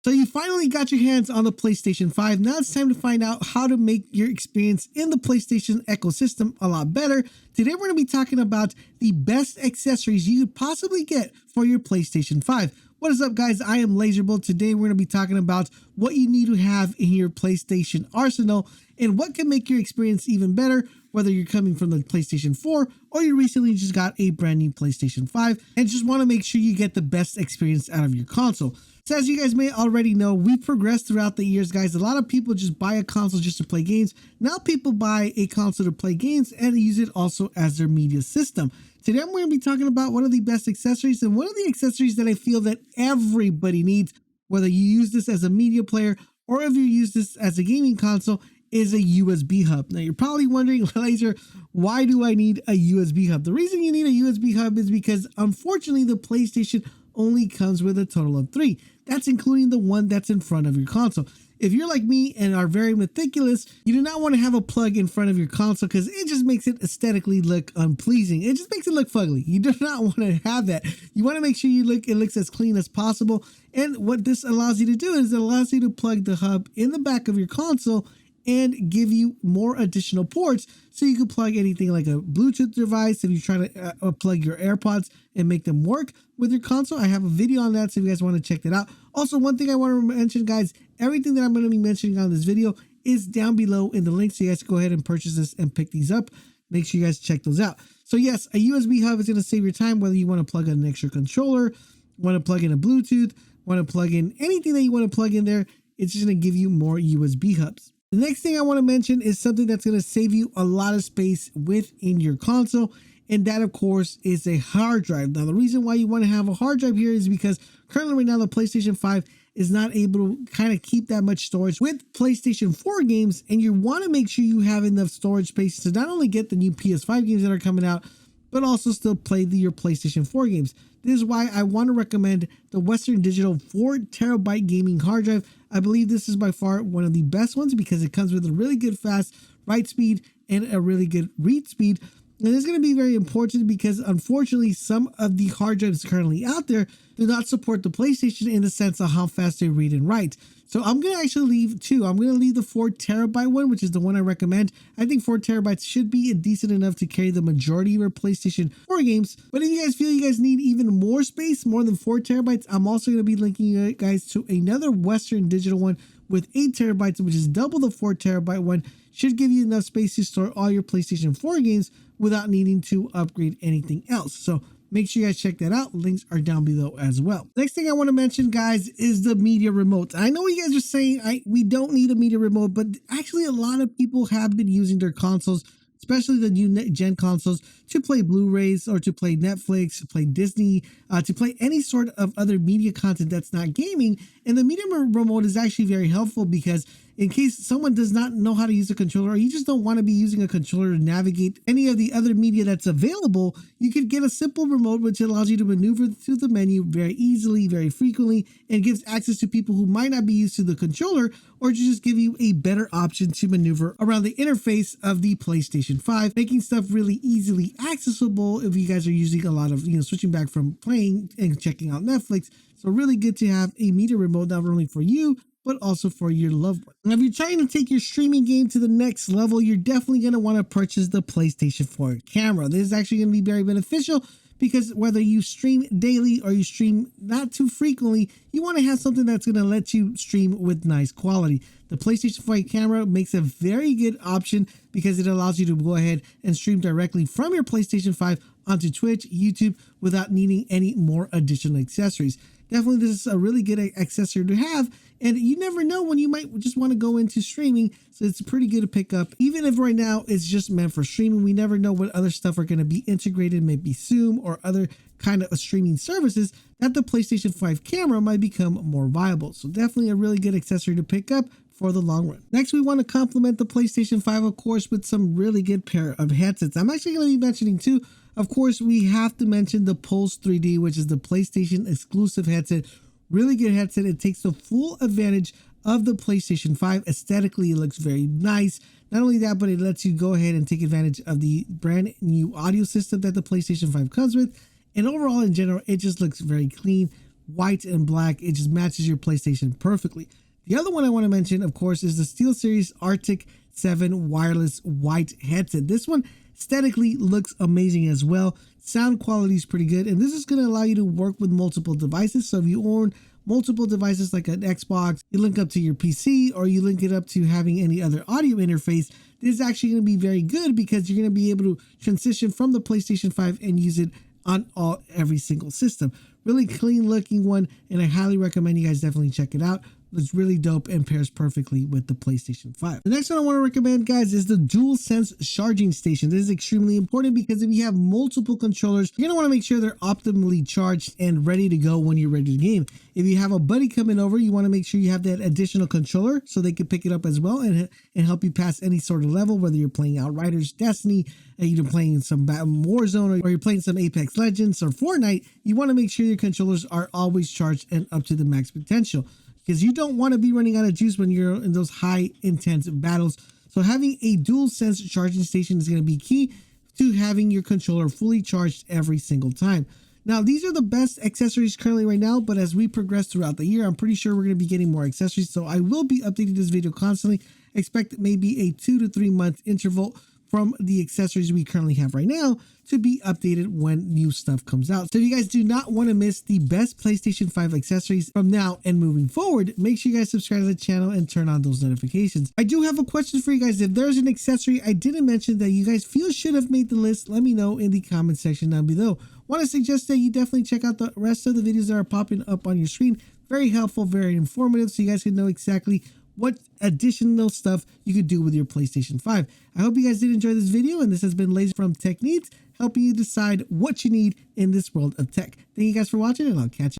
So you finally got your hands on the PlayStation 5. Now it's time to find out how to make your experience in the PlayStation ecosystem a lot better. Today we're going to be talking about the best accessories you could possibly get for your PlayStation 5. What is up, guys? I am Laserbolt. Today we're going to be talking about what you need to have in your PlayStation arsenal and what can make your experience even better, whether you're coming from the PlayStation 4 or you recently just got a brand new PlayStation 5 and just want to make sure you get the best experience out of your console. So as you guys may already know, we've progressed throughout the years, guys. A lot of people just buy a console just to play games. Now people buy a console to play games and use it also as their media system. Today I'm going to be talking about one of the best accessories and one of the accessories that I feel that everybody needs, whether you use this as a media player or if you use this as a gaming console, is a USB hub. Now you're probably wondering, Laser, why do I need a USB hub? The reason you need a USB hub is because unfortunately the PlayStation only comes with a total of 3. That's including the one that's in front of your console. If you're like me and are very meticulous, you do not want to have a plug in front of your console because it just makes it aesthetically look unpleasing. It just makes it look fugly. You do not want to have that. You want to make sure it looks as clean as possible. And what this allows you to do is it allows you to plug the hub in the back of your console and give you more additional ports so you can plug anything like a Bluetooth device if you try to plug your AirPods and make them work with your console. I have a video on that, so if you guys want to check that out. Also, one thing I want to mention, guys, everything that I'm going to be mentioning on this video is down below in the link, so you guys can go ahead and purchase this and pick these up. Make sure you guys check those out. So yes, a USB hub is going to save your time, whether you want to plug in an extra controller, want to plug in a Bluetooth, want to plug in anything that you want to plug in there. It's just going to give you more USB hubs. The next thing I want to mention is something that's going to save you a lot of space within your console, and that of course is a hard drive. Now the reason why you want to have a hard drive here is because currently right now the PlayStation 5 is not able to kind of keep that much storage with PlayStation 4 games, and you want to make sure you have enough storage space to not only get the new PS5 games that are coming out, but also still play your PlayStation 4 games. This is why I want to recommend the Western Digital 4TB gaming hard drive. I believe this is by far one of the best ones because it comes with a really good fast write speed and a really good read speed. And it's going to be very important because unfortunately some of the hard drives currently out there do not support the PlayStation in the sense of how fast they read and write. So I'm going to actually leave two. I'm going to leave the 4TB one, which is the one I recommend. I think 4TB should be decent enough to carry the majority of your PlayStation 4 games. But if you guys feel you guys need even more space, more than 4TB, I'm also going to be linking you guys to another Western Digital one with 8TB, which is double the 4TB one. Should give you enough space to store all your PlayStation 4 games without needing to upgrade anything else. So make sure you guys check that out. Links are down below as well. Next thing I want to mention, guys, is the media remote. I know you guys are saying we don't need a media remote, but actually a lot of people have been using their consoles, especially the new gen consoles, to play Blu-rays or to play Netflix, to play Disney, to play any sort of other media content that's not gaming. And the media remote is actually very helpful because in case someone does not know how to use a controller, or you just don't want to be using a controller to navigate any of the other media that's available, you could get a simple remote which allows you to maneuver through the menu very easily, very frequently, and gives access to people who might not be used to the controller, or to just give you a better option to maneuver around the interface of the PlayStation 5, making stuff really easily accessible if you guys are using a lot of, switching back from playing and checking out Netflix. So really good to have a media remote, not only for you, but also for your loved one. Now, if you're trying to take your streaming game to the next level, you're definitely going to want to purchase the PlayStation 4 camera. This is actually going to be very beneficial because whether you stream daily or you stream not too frequently, you want to have something that's going to let you stream with nice quality. The PlayStation 4 camera makes a very good option because it allows you to go ahead and stream directly from your PlayStation 5 onto Twitch, YouTube, without needing any more additional accessories. Definitely, this is a really good accessory to have, and you never know when you might just want to go into streaming, so it's pretty good to pick up. Even if right now it's just meant for streaming, we never know what other stuff are going to be integrated, maybe Zoom or other kind of streaming services, that the PlayStation 5 camera might become more viable. So definitely a really good accessory to pick up for the long run. Next, we want to complement the PlayStation 5, of course, with some really good pair of headsets. I'm actually going to be mentioning two. Of course, we have to mention the Pulse 3D, which is the PlayStation exclusive headset. Really good headset. It takes the full advantage of the PlayStation 5. Aesthetically, it looks very nice. Not only that, but it lets you go ahead and take advantage of the brand new audio system that the PlayStation 5 comes with. And overall, in general, it just looks very clean, white and black. It just matches your PlayStation perfectly. The other one I want to mention, of course, is the SteelSeries Arctic 7 wireless white headset. This one aesthetically looks amazing as well. Sound quality is pretty good, and this is going to allow you to work with multiple devices. So if you own multiple devices like an Xbox, you link up to your PC, or you link it up to having any other audio interface, this is actually going to be very good because you're going to be able to transition from the PlayStation 5 and use it on every single system. Really clean looking one, and I highly recommend you guys definitely check it out. It's really dope and pairs perfectly with the PlayStation 5. The next one I want to recommend, guys, is the DualSense charging station. This is extremely important because if you have multiple controllers, you're going to want to make sure they're optimally charged and ready to go when you're ready to game. If you have a buddy coming over, you want to make sure you have that additional controller so they can pick it up as well and help you pass any sort of level, whether you're playing Outriders, Destiny, you're playing some Warzone, or you're playing some Apex Legends or Fortnite. You want to make sure your controllers are always charged and up to the max potential, because you don't want to be running out of juice when you're in those high intense battles. So having a DualSense charging station is going to be key to having your controller fully charged every single time. Now, these are the best accessories currently right now, but as we progress throughout the year, I'm pretty sure we're going to be getting more accessories. So I will be updating this video constantly. Expect maybe a 2 to 3 month interval from the accessories we currently have right now to be updated when new stuff comes out. So if you guys do not want to miss the best PlayStation 5 accessories from now and moving forward, make sure you guys subscribe to the channel and turn on those notifications. I do have a question for you guys. If there's an accessory I didn't mention that you guys feel should have made the list, let me know in the comment section down below. Want to suggest that you definitely check out the rest of the videos that are popping up on your screen. Very helpful, very informative, so you guys can know exactly what additional stuff you could do with your PlayStation 5. I hope you guys did enjoy this video, and this has been Laser from Tech Needs, helping you decide what you need in this world of tech. Thank you guys for watching, and I'll catch you.